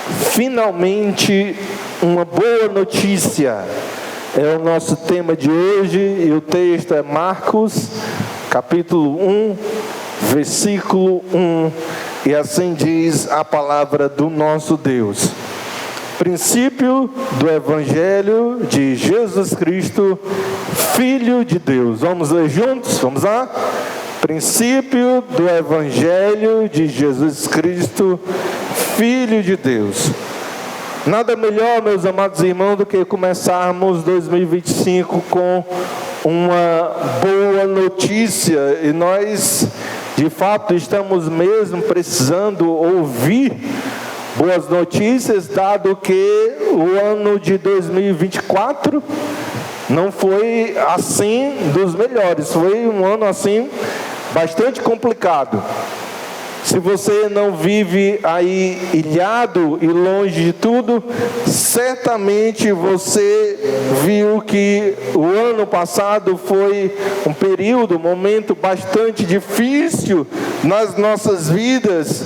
Finalmente, uma boa notícia é o nosso tema de hoje, e o texto é Marcos, capítulo 1, versículo 1, e assim diz a palavra do nosso Deus. Princípio do Evangelho de Jesus Cristo, Filho de Deus. Vamos ler juntos? Vamos lá? Princípio do Evangelho de Jesus Cristo, Filho de Deus. Nada melhor, meus amados irmãos, do que começarmos 2025 com uma boa notícia. E nós, de fato, estamos mesmo precisando ouvir boas notícias, dado que o ano de 2024 não foi assim dos melhores. Foi um ano assim bastante complicado. Se você não vive aí ilhado e longe de tudo, certamente você viu que o ano passado foi um período, um momento bastante difícil nas nossas vidas.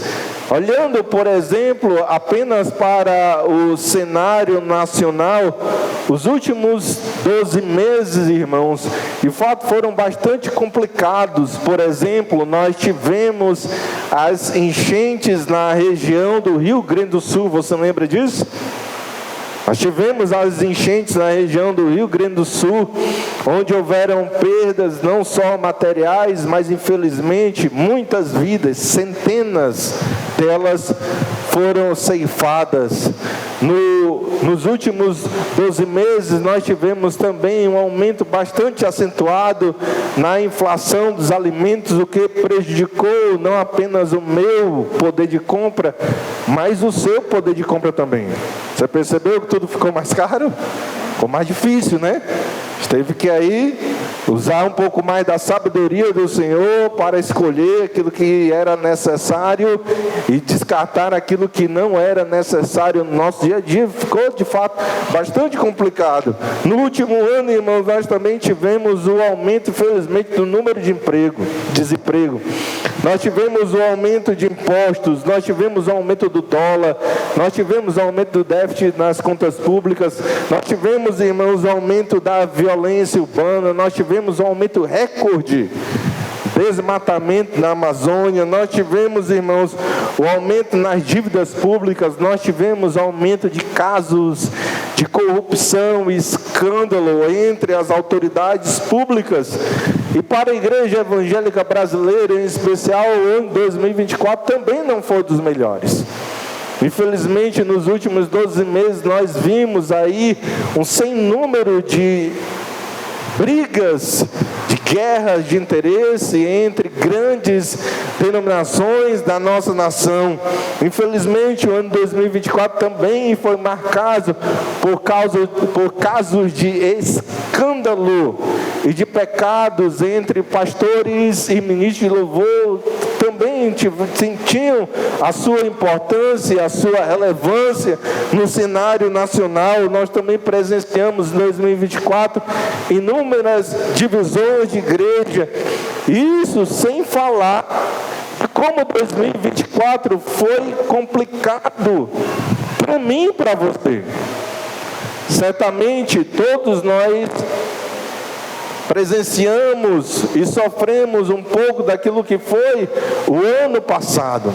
Olhando, por exemplo, apenas para o cenário nacional, os últimos 12 meses, irmãos, de fato foram bastante complicados. Por exemplo, nós tivemos as enchentes na região do Rio Grande do Sul, você lembra disso? Nós tivemos as enchentes na região do Rio Grande do Sul, onde houveram perdas não só materiais, mas infelizmente muitas vidas, centenas delas foram ceifadas. Nos últimos 12 meses nós tivemos também um aumento bastante acentuado na inflação dos alimentos, o que prejudicou não apenas o meu poder de compra, mas o seu poder de compra também. Você percebeu que tudo ficou mais caro? Ficou mais difícil, né? Teve que aí usar um pouco mais da sabedoria do Senhor para escolher aquilo que era necessário e descartar aquilo que não era necessário no nosso dia a dia. Ficou de fato bastante complicado. No último ano, irmãos, nós também tivemos o aumento, infelizmente, do número de desemprego. Nós tivemos o aumento de impostos, nós tivemos o aumento do dólar, nós tivemos o aumento do déficit nas contas públicas, nós tivemos, irmãos, o aumento da violência urbana, nós tivemos um aumento recorde, desmatamento na Amazônia, nós tivemos, irmãos, o aumento nas dívidas públicas, nós tivemos aumento de casos de corrupção e escândalo entre as autoridades públicas. E para a igreja evangélica brasileira, em especial, o ano 2024 também não foi dos melhores. Infelizmente, nos últimos 12 meses, nós vimos aí um sem número de brigas, de guerras de interesse entre grandes denominações da nossa nação. Infelizmente, o ano 2024 também foi marcado por casos de escândalo e de pecados entre pastores e ministros de louvor. Também tinham a sua importância, a sua relevância no cenário nacional. Nós também presenciamos em 2024 inúmeras divisões de igreja. Isso sem falar de como 2024 foi complicado para mim e para você. Certamente todos nós presenciamos e sofremos um pouco daquilo que foi o ano passado.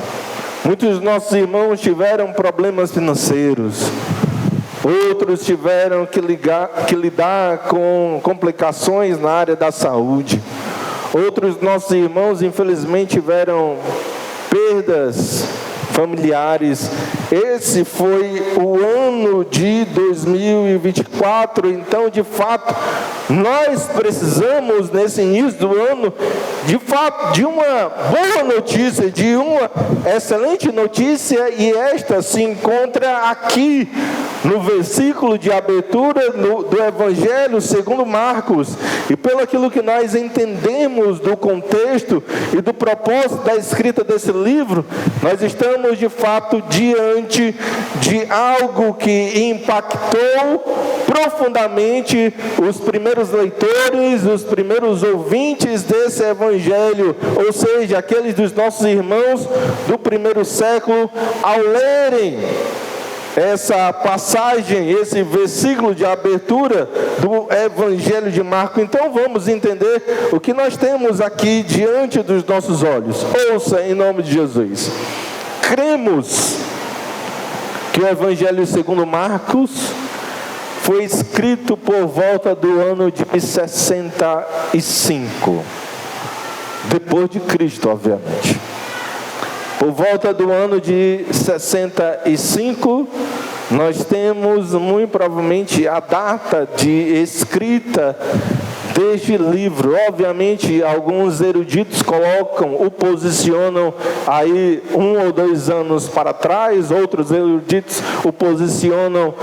Muitos dos nossos irmãos tiveram problemas financeiros, outros tiveram que lidar com complicações na área da saúde, outros nossos irmãos infelizmente tiveram perdas familiares. Esse foi o ano de 2024, então de fato nós precisamos nesse início do ano, de fato, de uma boa notícia, de uma excelente notícia, e esta se encontra aqui no versículo de abertura do Evangelho segundo Marcos. E pelo aquilo que nós entendemos do contexto e do propósito da escrita desse livro, nós estamos de fato diante de algo que impactou profundamente os primeiros leitores, os primeiros ouvintes desse Evangelho, ou seja, aqueles dos nossos irmãos do primeiro século, ao lerem essa passagem, esse versículo de abertura do Evangelho de Marcos. Então vamos entender o que nós temos aqui diante dos nossos olhos. Ouça em nome de Jesus. Cremos que o Evangelho segundo Marcos foi escrito por volta do ano de 65, depois de Cristo, obviamente. Por volta do ano de 65, nós temos muito provavelmente a data de escrita deste livro. Obviamente, alguns eruditos posicionam aí 1 ou 2 anos para trás, outros eruditos o posicionam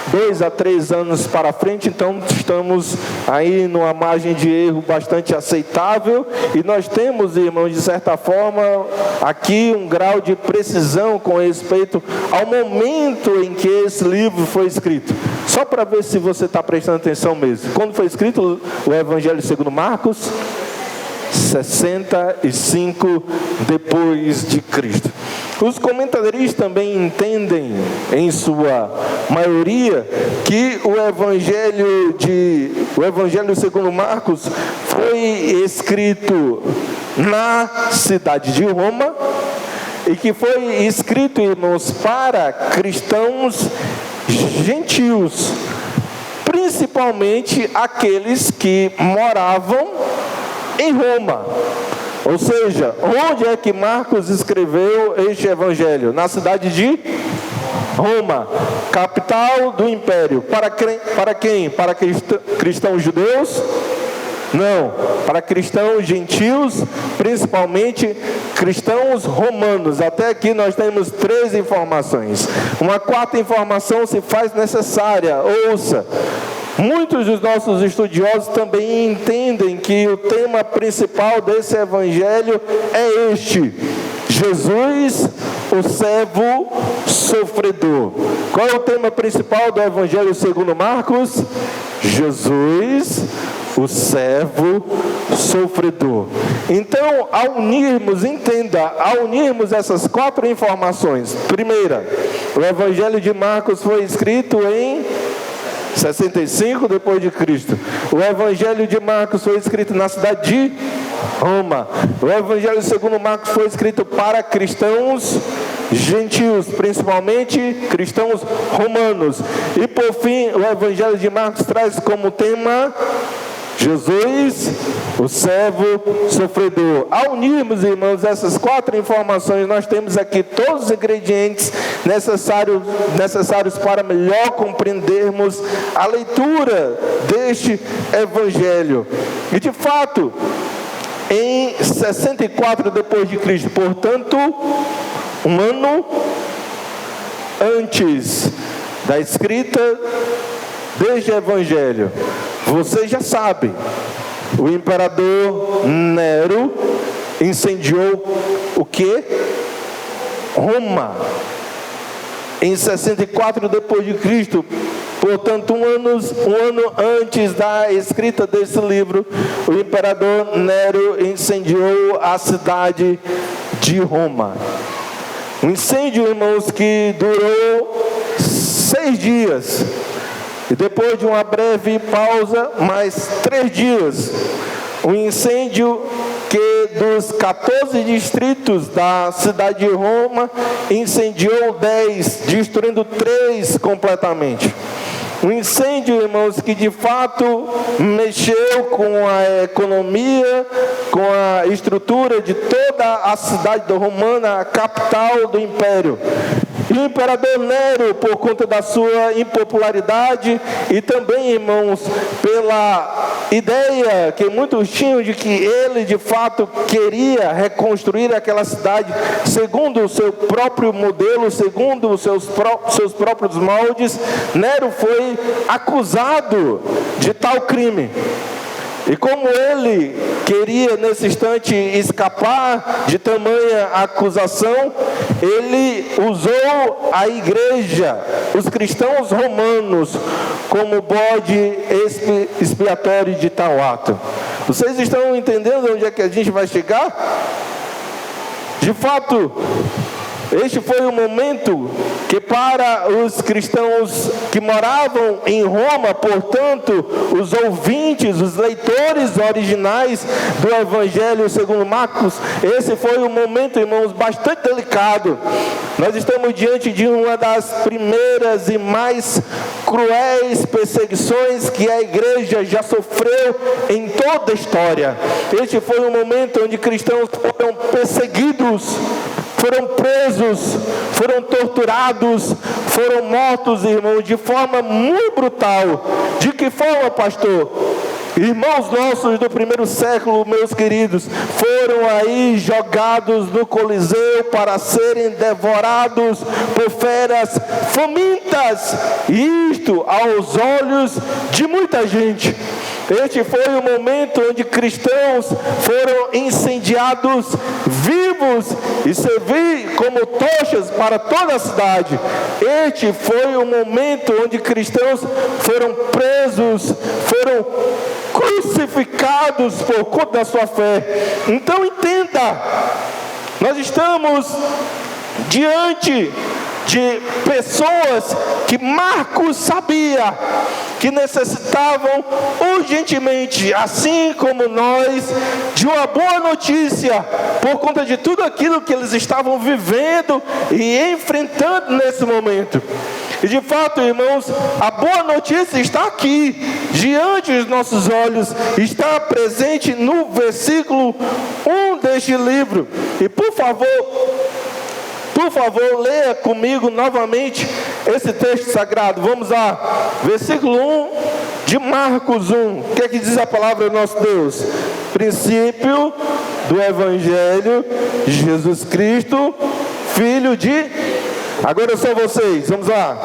2 a 3 anos para frente. Então estamos aí numa margem de erro bastante aceitável, e nós temos, irmãos, de certa forma aqui um grau de precisão com respeito ao momento em que esse livro foi escrito, só para ver se você está prestando atenção mesmo. Quando foi escrito o Evangelho segundo Marcos? 65 depois de Cristo. Os comentaristas também entendem, em sua maioria, que o Evangelho segundo Marcos foi escrito na cidade de Roma, e que foi escrito, irmãos, para cristãos gentios, principalmente aqueles que moravam em Roma. Ou seja, onde é que Marcos escreveu este evangelho? Na cidade de Roma, capital do império. Para quem? Para cristãos judeus? Não, para cristãos gentios, principalmente cristãos romanos. Até aqui nós temos 3 informações. Uma 4ª informação se faz necessária. Ouça. Muitos dos nossos estudiosos também entendem que o tema principal desse evangelho é este: Jesus, o servo sofredor. Qual é o tema principal do Evangelho segundo Marcos? Jesus, o servo sofredor. Então, ao unirmos essas 4 informações. Primeira, o Evangelho de Marcos foi escrito em 65 depois de Cristo. O Evangelho de Marcos foi escrito na cidade de Roma. O Evangelho segundo Marcos foi escrito para cristãos gentios, principalmente cristãos romanos. E por fim, o Evangelho de Marcos traz como tema Jesus, o servo sofredor. Ao unirmos, irmãos, essas 4 informações, nós temos aqui todos os ingredientes necessários para melhor compreendermos a leitura deste evangelho. E de fato, em 64 depois de Cristo, portanto, um ano antes da escrita deste evangelho, você já sabe, o imperador Nero incendiou o quê? Roma, em 64 depois de Cristo. Portanto, um ano antes da escrita desse livro, o imperador Nero incendiou a cidade de Roma. Um incêndio, irmãos, que durou 6 dias. E depois de uma breve pausa, mais 3 dias, um incêndio que dos 14 distritos da cidade de Roma, incendiou 10, destruindo 3 completamente. Um incêndio, irmãos, que de fato mexeu com a economia, com a estrutura de toda a cidade romana, a capital do império. E o imperador Nero, por conta da sua impopularidade e também, irmãos, pela ideia que muitos tinham de que ele de fato queria reconstruir aquela cidade segundo o seu próprio modelo, segundo os seus próprios moldes, Nero foi acusado de tal crime. E como ele queria nesse instante escapar de tamanha acusação, ele usou a igreja, os cristãos romanos, como bode expiatório de tal ato. Vocês estão entendendo onde é que a gente vai chegar? De fato, Este foi o momento que para os cristãos que moravam em Roma, portanto, os ouvintes, os leitores originais do Evangelho segundo Marcos, esse foi um momento, irmãos, bastante delicado. Nós estamos diante de uma das primeiras e mais cruéis perseguições que a igreja já sofreu em toda a história. Este foi um momento onde cristãos foram perseguidos, foram presos, foram torturados, foram mortos, irmãos, de forma muito brutal. De que forma, pastor? Irmãos nossos do primeiro século, meus queridos, foram aí jogados no Coliseu para serem devorados por feras famintas, e isto aos olhos de muita gente. Este foi o momento onde cristãos foram incendiados vivos e servir como tochas para toda a cidade. Este foi o momento onde cristãos foram presos, foram crucificados por conta da sua fé. Então entenda, nós estamos diante de pessoas que Marcos sabia que necessitavam urgentemente, assim como nós, de uma boa notícia, por conta de tudo aquilo que eles estavam vivendo e enfrentando nesse momento. E de fato, irmãos, a boa notícia está aqui, diante dos nossos olhos, está presente no versículo 1 deste livro. E por favor, leia comigo novamente esse texto sagrado. Vamos lá, versículo 1 de Marcos 1. O que é que diz a palavra do nosso Deus? Princípio do Evangelho de Jesus Cristo, Filho de... Agora são vocês, vamos lá.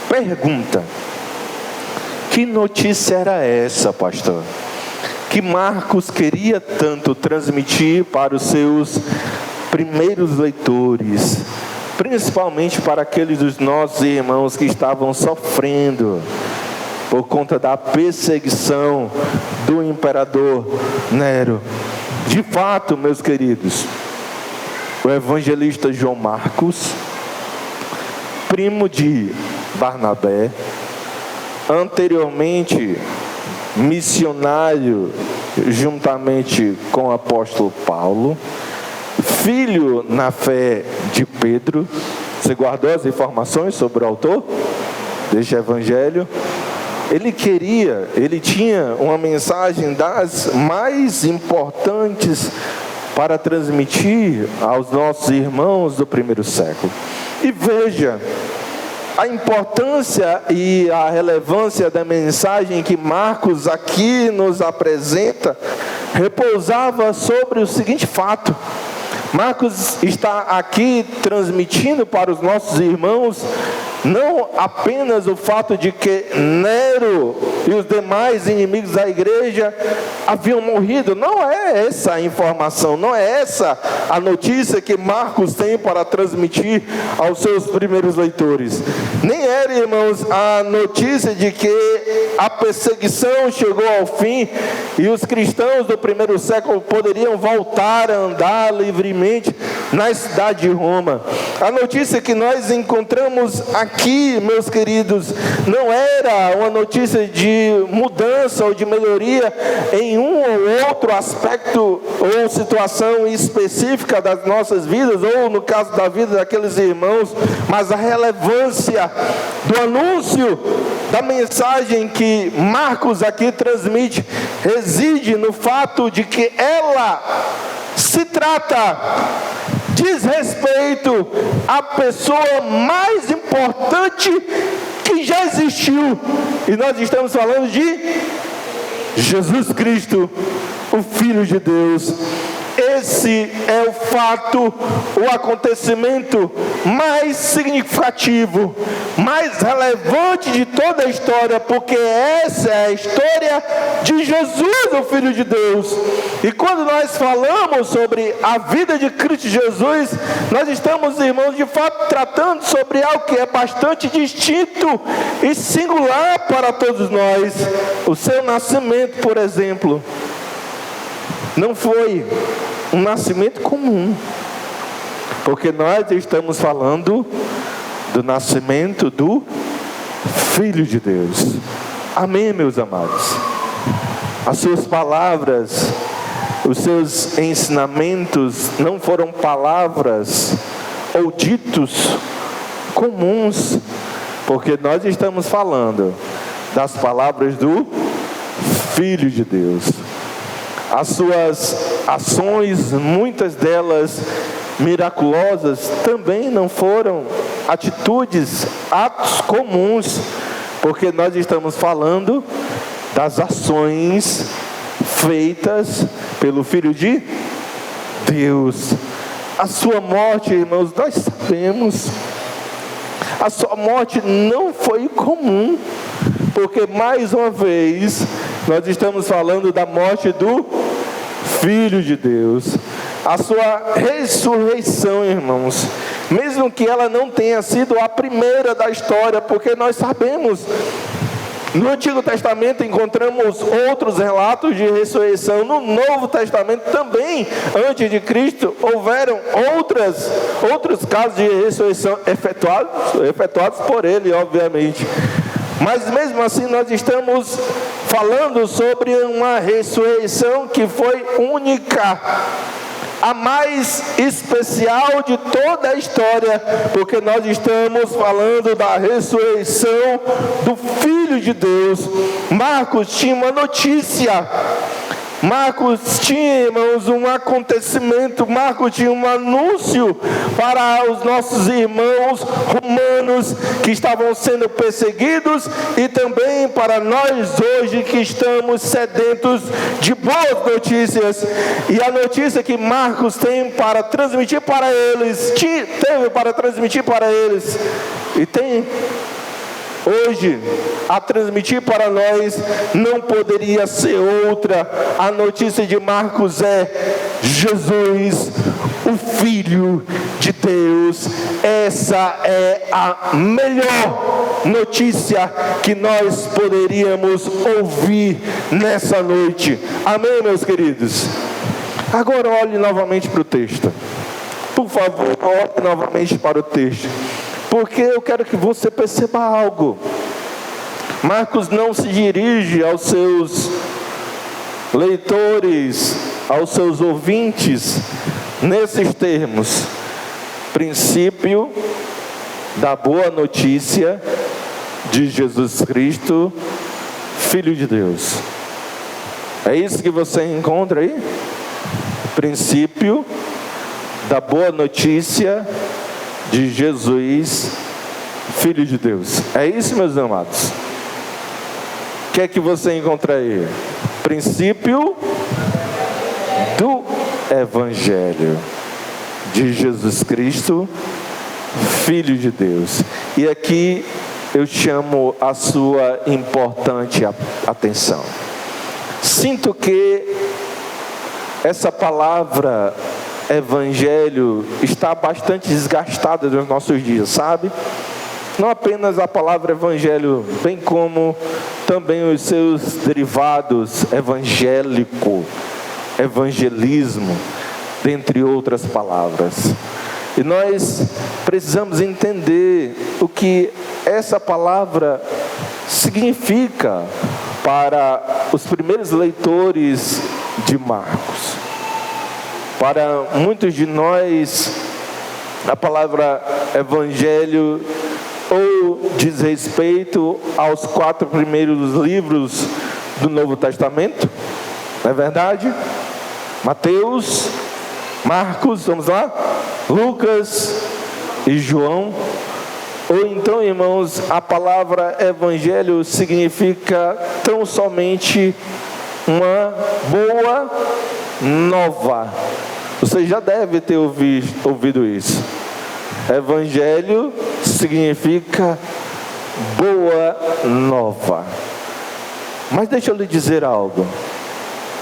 Pergunta: que notícia era essa, pastor, que Marcos queria tanto transmitir para os seus primeiros leitores, principalmente para aqueles dos nossos irmãos que estavam sofrendo por conta da perseguição do imperador Nero? De fato, meus queridos, o evangelista João Marcos, primo de Barnabé, anteriormente missionário juntamente com o apóstolo Paulo, filho na fé de Pedro. Você guardou as informações sobre o autor deste evangelho? Ele tinha uma mensagem das mais importantes para transmitir aos nossos irmãos do primeiro século. E veja a importância e a relevância da mensagem que Marcos aqui nos apresenta, repousava sobre o seguinte fato: Marcos está aqui transmitindo para os nossos irmãos não apenas o fato de que Nero e os demais inimigos da igreja haviam morrido. Não é essa a informação, não é essa a notícia que Marcos tem para transmitir aos seus primeiros leitores. Nem era, irmãos, a notícia de que a perseguição chegou ao fim e os cristãos do primeiro século poderiam voltar a andar livremente na cidade de Roma. A notícia que nós encontramos aqui, meus queridos, não era uma notícia de mudança ou de melhoria em um ou outro aspecto ou situação específica das nossas vidas, ou no caso da vida daqueles irmãos, mas a relevância do anúncio da mensagem que Marcos aqui transmite reside no fato de que ela diz respeito à pessoa mais importante que já existiu, e nós estamos falando de Jesus Cristo, o Filho de Deus. Esse é o fato, o acontecimento mais significativo, mais relevante de toda a história, porque essa é a história de Jesus, o Filho de Deus. E quando nós falamos sobre a vida de Cristo Jesus, nós estamos, irmãos, de fato tratando sobre algo que é bastante distinto e singular para todos nós: o seu nascimento, por exemplo. Não foi um nascimento comum, porque nós estamos falando do nascimento do Filho de Deus. Amém, meus amados? As suas palavras, os seus ensinamentos não foram palavras ou ditos comuns, porque nós estamos falando das palavras do Filho de Deus. As suas ações, muitas delas miraculosas, também não foram atitudes, atos comuns, porque nós estamos falando das ações feitas pelo Filho de Deus. A sua morte, irmãos, nós sabemos, a sua morte não foi comum, porque mais uma vez nós estamos falando da morte do Filho de Deus. A sua ressurreição, irmãos, mesmo que ela não tenha sido a primeira da história, porque nós sabemos, no Antigo Testamento encontramos outros relatos de ressurreição. No Novo Testamento também, antes de Cristo, houveram outros casos de ressurreição efetuados por ele, obviamente. Mas mesmo assim nós estamos falando sobre uma ressurreição que foi única, a mais especial de toda a história, porque nós estamos falando da ressurreição do Filho de Deus. Marcos tinha uma notícia, Marcos tinha, irmãos, um acontecimento, Marcos tinha um anúncio para os nossos irmãos romanos que estavam sendo perseguidos, e também para nós hoje que estamos sedentos de boas notícias. E a notícia que Marcos tem para transmitir para eles, teve para transmitir para eles, e tem hoje a transmitir para nós, não poderia ser outra. A notícia de Marcos é Jesus, o Filho de Deus. Essa é a melhor notícia que nós poderíamos ouvir nessa noite. Amém, meus queridos? Agora olhe novamente para o texto. Por favor, olhe novamente para o texto, porque eu quero que você perceba algo. Marcos não se dirige aos seus leitores, aos seus ouvintes, nesses termos: princípio da boa notícia de Jesus Cristo, Filho de Deus. É isso que você encontra aí? Princípio da boa notícia de Jesus, Filho de Deus. É isso, meus amados? O que é que você encontra aí? Princípio do Evangelho de Jesus Cristo, Filho de Deus. E aqui eu chamo a sua importante atenção. Sinto que essa palavra Evangelho está bastante desgastada nos nossos dias, sabe? Não apenas a palavra Evangelho, bem como também os seus derivados, evangélico, evangelismo, dentre outras palavras. E nós precisamos entender o que essa palavra significa para os primeiros leitores de Marcos. Para muitos de nós, a palavra Evangelho ou diz respeito aos 4 primeiros livros do Novo Testamento, não é verdade? Mateus, Marcos, vamos lá, Lucas e João. Ou então, irmãos, a palavra Evangelho significa tão somente uma boa nova. Você já deve ter ouvido isso. Evangelho significa boa nova. Mas deixa eu lhe dizer algo.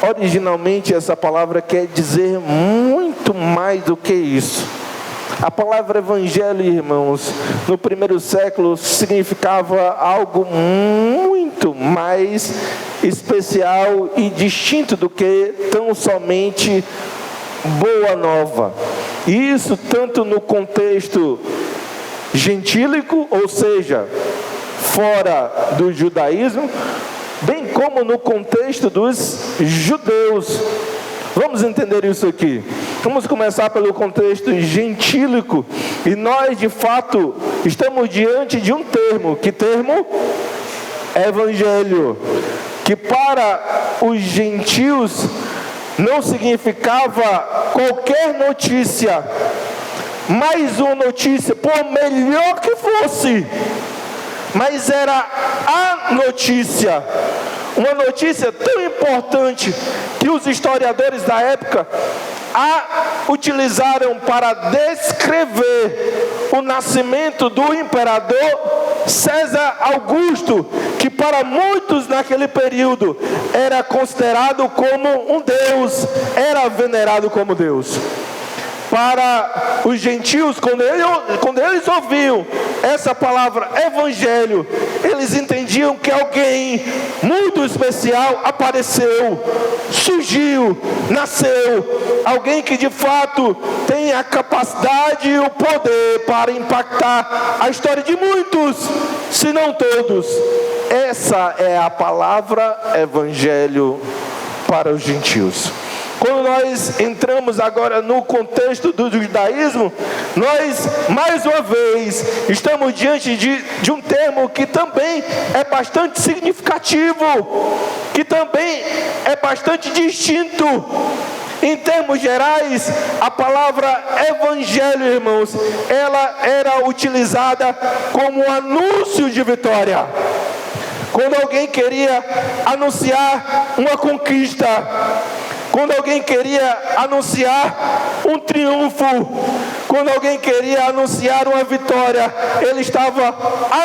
Originalmente essa palavra quer dizer muito mais do que isso. A palavra evangelho, irmãos, no primeiro século significava algo muito mais especial e distinto do que tão somente boa nova. E isso tanto no contexto gentílico, ou seja, fora do judaísmo, bem como no contexto dos judeus. Vamos entender isso aqui. Vamos começar pelo contexto gentílico. E nós, de fato, estamos diante de um termo. Que termo? Evangelho. Que para os gentios não significava qualquer notícia, mais uma notícia, por melhor que fosse, mas era a notícia. Uma notícia tão importante que os historiadores da época a utilizaram para descrever o nascimento do imperador César Augusto, que para muitos naquele período era considerado como um deus, era venerado como Deus. Para os gentios, quando eles ouviam essa palavra evangelho, eles entendiam que alguém muito especial apareceu, surgiu, nasceu, alguém que de fato tem a capacidade e o poder para impactar a história de muitos, se não todos. Essa é a palavra evangelho para os gentios. Quando nós entramos agora no contexto do judaísmo, nós, mais uma vez, estamos diante de um termo que também é bastante significativo, que também é bastante distinto. Em termos gerais, a palavra evangelho, irmãos, ela era utilizada como anúncio de vitória. Quando alguém queria anunciar uma conquista, quando alguém queria anunciar um triunfo, quando alguém queria anunciar uma vitória, ele estava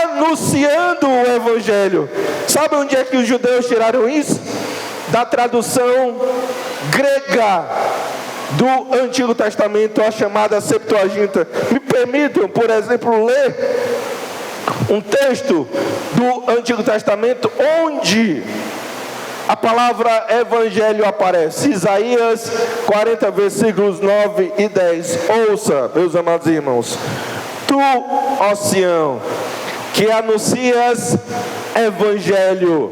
anunciando o evangelho. Sabe onde é que os judeus tiraram isso? Da tradução grega do Antigo Testamento, a chamada Septuaginta. Me permitam, por exemplo, ler um texto do Antigo Testamento onde a palavra evangelho aparece. Isaías 40, versículos 9 e 10. Ouça, meus amados irmãos. Tu, ó Sião, que anuncias evangelho,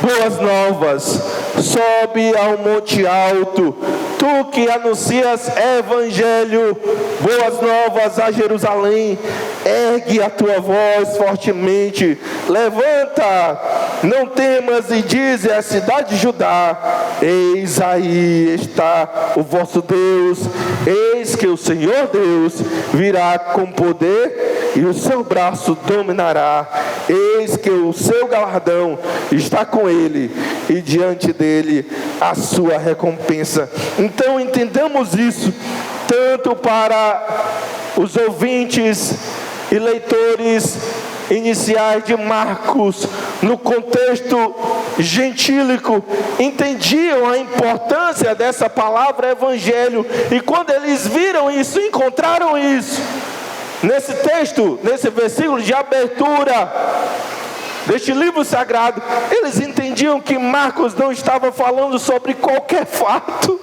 boas novas, sobe ao monte alto. Tu que anuncias evangelho, boas novas a Jerusalém, ergue a tua voz fortemente, levanta, não temas, e dize à cidade de Judá: eis aí está o vosso Deus, eis que o Senhor Deus virá com poder e o seu braço dominará, eis que o seu galardão está com ele e diante dele a sua recompensa. Então entendamos isso, tanto para os ouvintes e leitores iniciais de Marcos, no contexto gentílico, entendiam a importância dessa palavra evangelho, e quando eles viram isso, encontraram isso nesse texto, nesse versículo de abertura deste livro sagrado, eles entendiam que Marcos não estava falando sobre qualquer fato.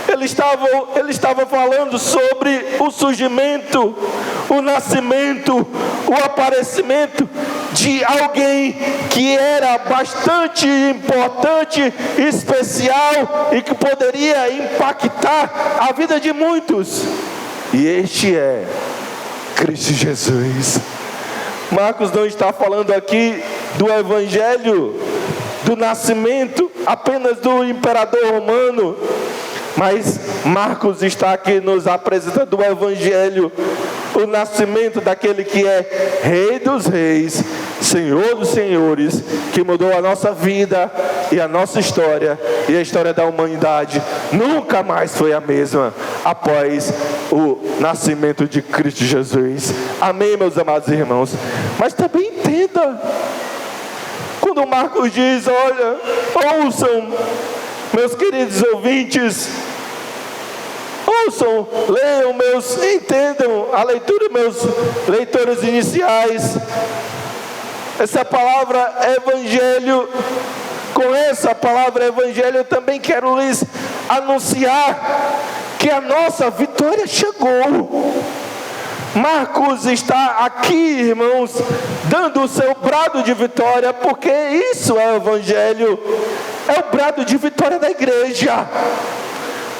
Ele estava falando sobre o surgimento, o nascimento, o aparecimento de alguém que era bastante importante, especial e que poderia impactar a vida de muitos. E este é Cristo Jesus. Marcos não está falando aqui do evangelho, do nascimento apenas do imperador romano, mas Marcos está aqui nos apresentando o evangelho, o nascimento daquele que é Rei dos Reis, Senhor dos Senhores, que mudou a nossa vida e a nossa história e a história da humanidade. Nunca mais foi a mesma após o nascimento de Cristo Jesus. Amém, meus amados irmãos? Mas também entenda, quando Marcos diz: olha, ouçam, meus queridos ouvintes, ouçam, leiam, entendam a leitura, meus leitores iniciais. Essa palavra evangelho, com essa palavra evangelho eu também quero lhes anunciar que a nossa vitória chegou. Marcos está aqui, irmãos, dando o seu brado de vitória, porque isso é o evangelho, é o brado de vitória da igreja.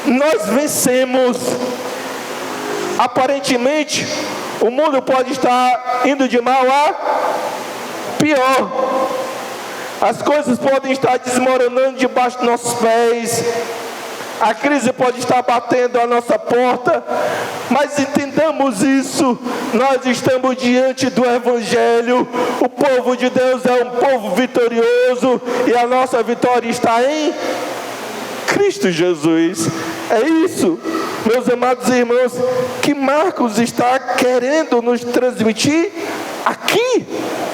Nós vencemos. Aparentemente, o mundo pode estar indo de mal a pior. As coisas podem estar desmoronando debaixo dos nossos pés. A crise pode estar batendo à nossa porta, mas entendamos isso, nós estamos diante do evangelho. O povo de Deus é um povo vitorioso, e a nossa vitória está em Cristo Jesus. É isso, meus amados irmãos, que Marcos está querendo nos transmitir aqui,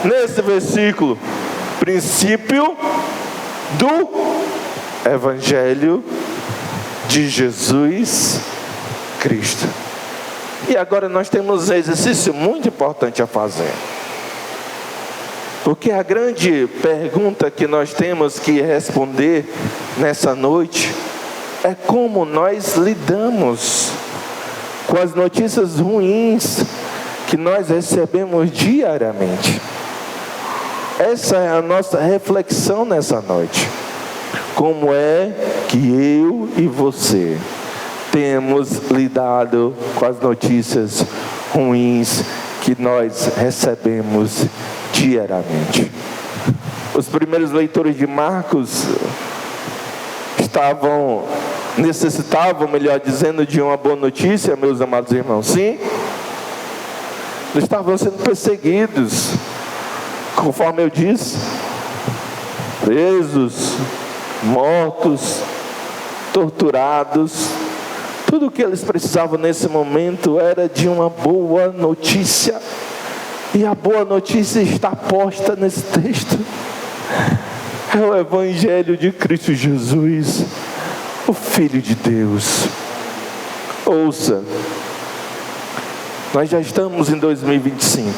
nesse versículo. Princípio do evangelho de Jesus Cristo. E agora nós temos um exercício muito importante a fazer, porque a grande pergunta que nós temos que responder nessa noite é como nós lidamos com as notícias ruins que nós recebemos diariamente. Essa é a nossa reflexão nessa noite. Como é que eu e você temos lidado com as notícias ruins que nós recebemos diariamente? Os primeiros leitores de Marcos necessitavam, melhor dizendo, de uma boa notícia, meus amados irmãos. Sim, eles estavam sendo perseguidos, conforme eu disse, presos, mortos, torturados. Tudo o que eles precisavam nesse momento era de uma boa notícia, e a boa notícia está posta nesse texto. É o evangelho de Cristo Jesus, o Filho de Deus. Ouça, nós já estamos em 2025,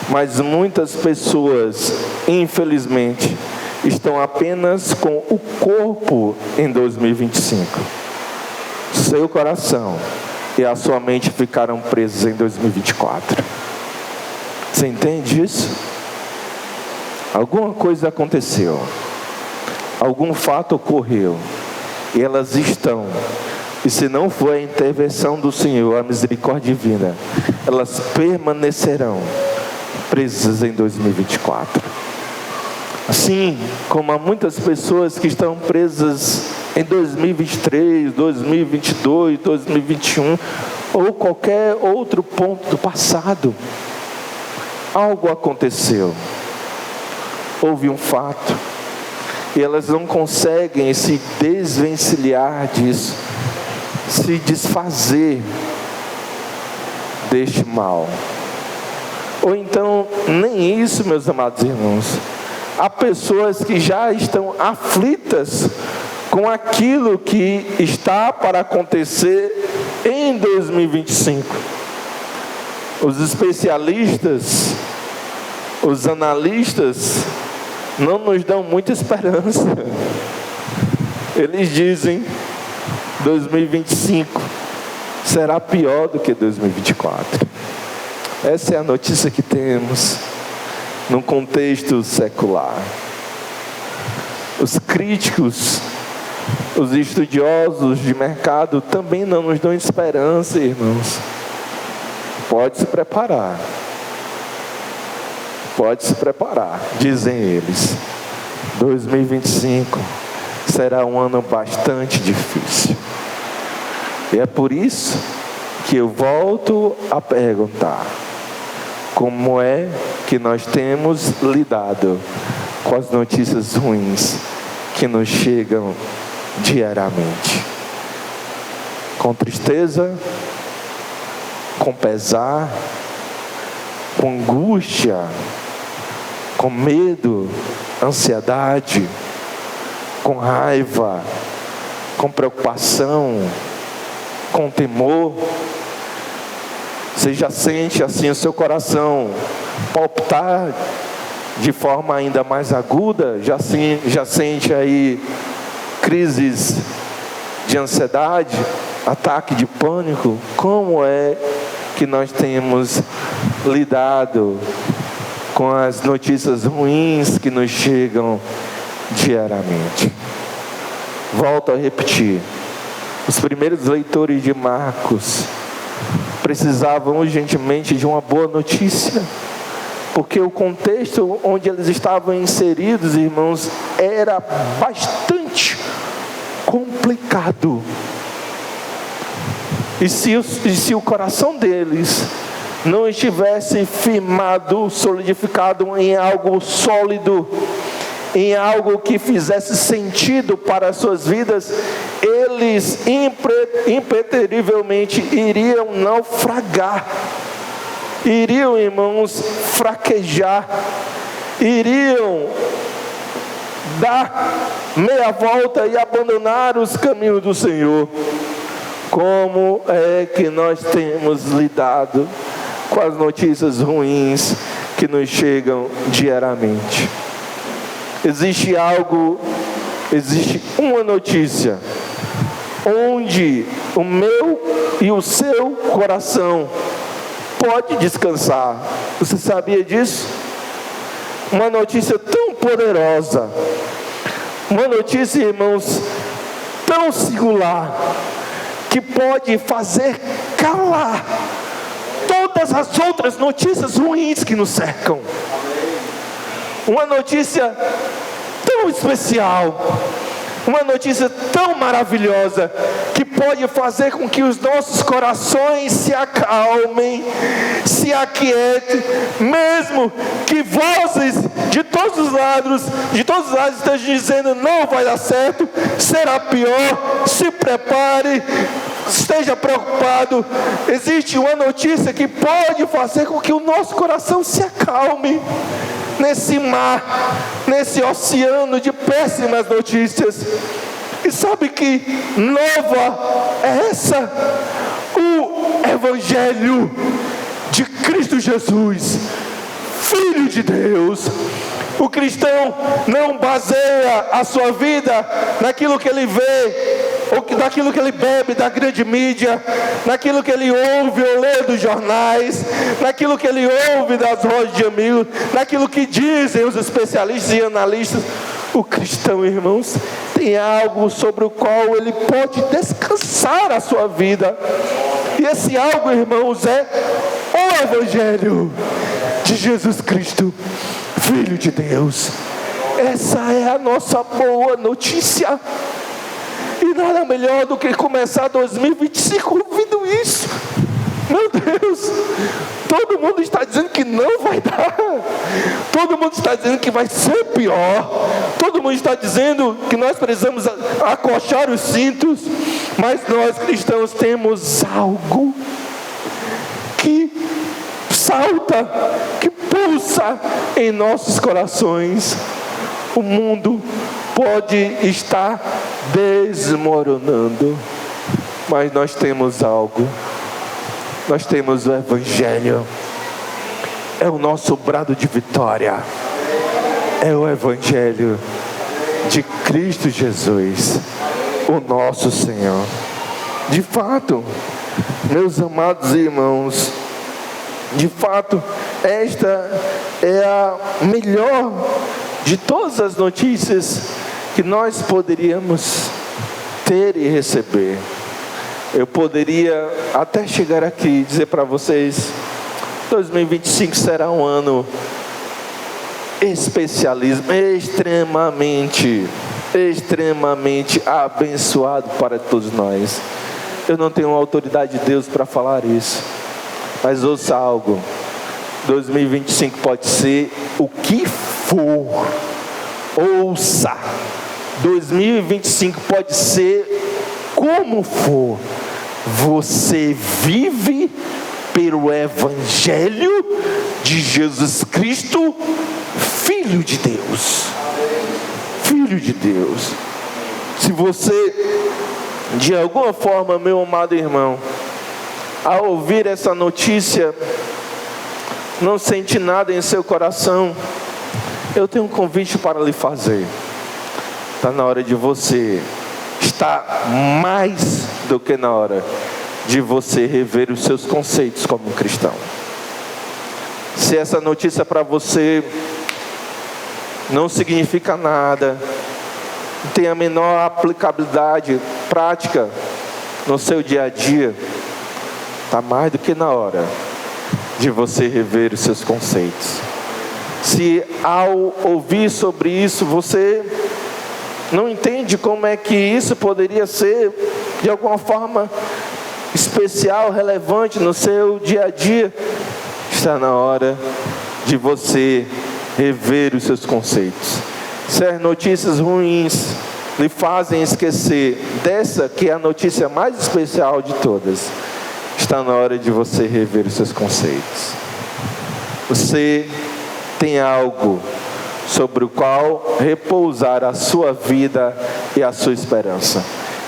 mas muitas pessoas, infelizmente, estão apenas com o corpo em 2025. Seu coração e a sua mente ficaram presos em 2024. Você entende isso? Alguma coisa aconteceu, algum fato ocorreu, e elas estão, e se não for a intervenção do Senhor, a misericórdia divina, elas permanecerão presas em 2024. Assim como há muitas pessoas que estão presas em 2023, 2022, 2021, ou qualquer outro ponto do passado. Algo aconteceu, houve um fato, e elas não conseguem se desvencilhar disso, se desfazer deste mal. Ou então, nem isso, meus amados irmãos. Há pessoas que já estão aflitas com aquilo que está para acontecer em 2025. Os especialistas, os analistas, não nos dão muita esperança. Eles dizem 2025 será pior do que 2024. Essa é a notícia que temos num contexto secular. Os críticos, os estudiosos de mercado também não nos dão esperança, irmãos. Pode se preparar. Pode se preparar, dizem eles. 2025 será um ano bastante difícil. E é por isso que eu volto a perguntar: como é que nós temos lidado com as notícias ruins que nos chegam diariamente? Com tristeza, com pesar, com angústia, com medo, ansiedade, com raiva, com preocupação, com temor? Você já sente assim o seu coração palpitar de forma ainda mais aguda, já sente aí crises de ansiedade, ataque de pânico. Como é que nós temos lidado com as notícias ruins que nos chegam diariamente? Volto a repetir, os primeiros leitores de Marcos precisavam urgentemente de uma boa notícia, porque o contexto onde eles estavam inseridos, irmãos, era bastante complicado. E se o coração deles não estivesse firmado, solidificado em algo sólido, em algo que fizesse sentido para as suas vidas, eles impreterivelmente iriam naufragar, iriam, irmãos, fraquejar, iriam dar meia volta e abandonar os caminhos do Senhor. Como é que nós temos lidado com as notícias ruins que nos chegam diariamente? Existe uma notícia onde o meu e o seu coração pode descansar. Você sabia disso? Uma notícia tão poderosa, uma notícia, irmãos, tão singular, que pode fazer calar todas as outras notícias ruins que nos cercam. Uma notícia tão especial, uma notícia tão maravilhosa, que pode fazer com que os nossos corações se acalmem, se aquietem, mesmo que vozes de todos os lados estejam dizendo: não vai dar certo, será pior, se prepare, esteja preocupado. Existe uma notícia que pode fazer com que o nosso coração se acalme nesse mar, nesse oceano de péssimas notícias. E sabe que nova é essa? O Evangelho de Cristo Jesus, Filho de Deus. O cristão não baseia a sua vida naquilo que ele vê, ou naquilo que ele bebe da grande mídia, naquilo que ele ouve ou lê dos jornais, naquilo que ele ouve das rodas de amigos, naquilo que dizem os especialistas e analistas. O cristão, irmãos, tem algo sobre o qual ele pode descansar a sua vida. E esse algo, irmãos, é o Evangelho de Jesus Cristo, Filho de Deus. Essa é a nossa boa notícia. E nada melhor do que começar 2025 ouvindo isso. Meu Deus, todo mundo está dizendo que não vai dar, todo mundo está dizendo que vai ser pior, todo mundo está dizendo que nós precisamos acochar os cintos, mas nós cristãos temos algo que salta, que pulsa em nossos corações. O mundo pode estar desmoronando, mas nós temos algo. Nós temos o Evangelho. É o nosso brado de vitória. É o Evangelho de Cristo Jesus, o nosso Senhor. De fato, meus amados irmãos, de fato, esta é a melhor de todas as notícias que nós poderíamos ter e receber. Eu poderia até chegar aqui e dizer para vocês: 2025 será um ano extremamente abençoado para todos nós. Eu não tenho autoridade de Deus para falar isso, mas ouça algo: 2025 pode ser o que for. Ouça, 2025 pode ser como for. Você vive pelo Evangelho de Jesus Cristo, Filho de Deus. Filho de Deus. Se você, de alguma forma, meu amado irmão, ao ouvir essa notícia, não sente nada em seu coração, eu tenho um convite para lhe fazer. Está na hora de você, está mais do que na hora de você rever os seus conceitos como um cristão. Se essa notícia para você não significa nada, não tem a menor aplicabilidade prática no seu dia a dia, está mais do que na hora de você rever os seus conceitos. Se ao ouvir sobre isso, você não entende como é que isso poderia ser de alguma forma especial, relevante no seu dia a dia, está na hora de você rever os seus conceitos. Se as notícias ruins lhe fazem esquecer dessa que é a notícia mais especial de todas, está na hora de você rever os seus conceitos. Você tem algo sobre o qual repousar a sua vida e a sua esperança.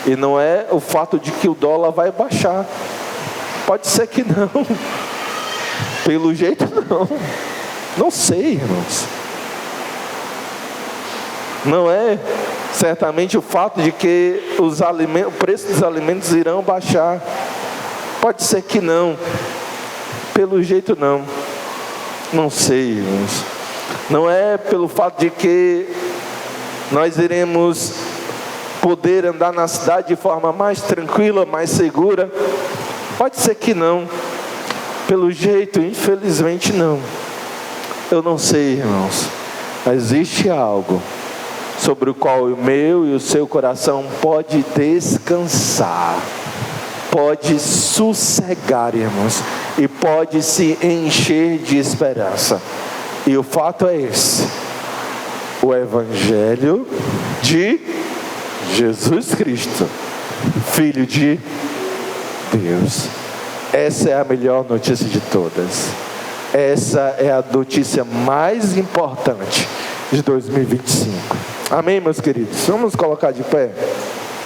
E não é o fato de que o dólar vai baixar. Pode ser que não. Pelo jeito não. Não sei, irmãos. Não é certamente o fato de que o preço dos alimentos irão baixar. Pode ser que não. Pelo jeito não. Não sei, irmãos. Não é pelo fato de que nós iremos poder andar na cidade de forma mais tranquila, mais segura. Pode ser que não. Pelo jeito, infelizmente não. Eu não sei, irmãos. Existe algo sobre o qual o meu e o seu coração pode descansar, pode sossegar, irmãos, e pode se encher de esperança. E o fato é esse: o Evangelho de Jesus Cristo, Filho de Deus. Essa é a melhor notícia de todas. Essa é a notícia mais importante de 2025. Amém, meus queridos? Vamos colocar de pé.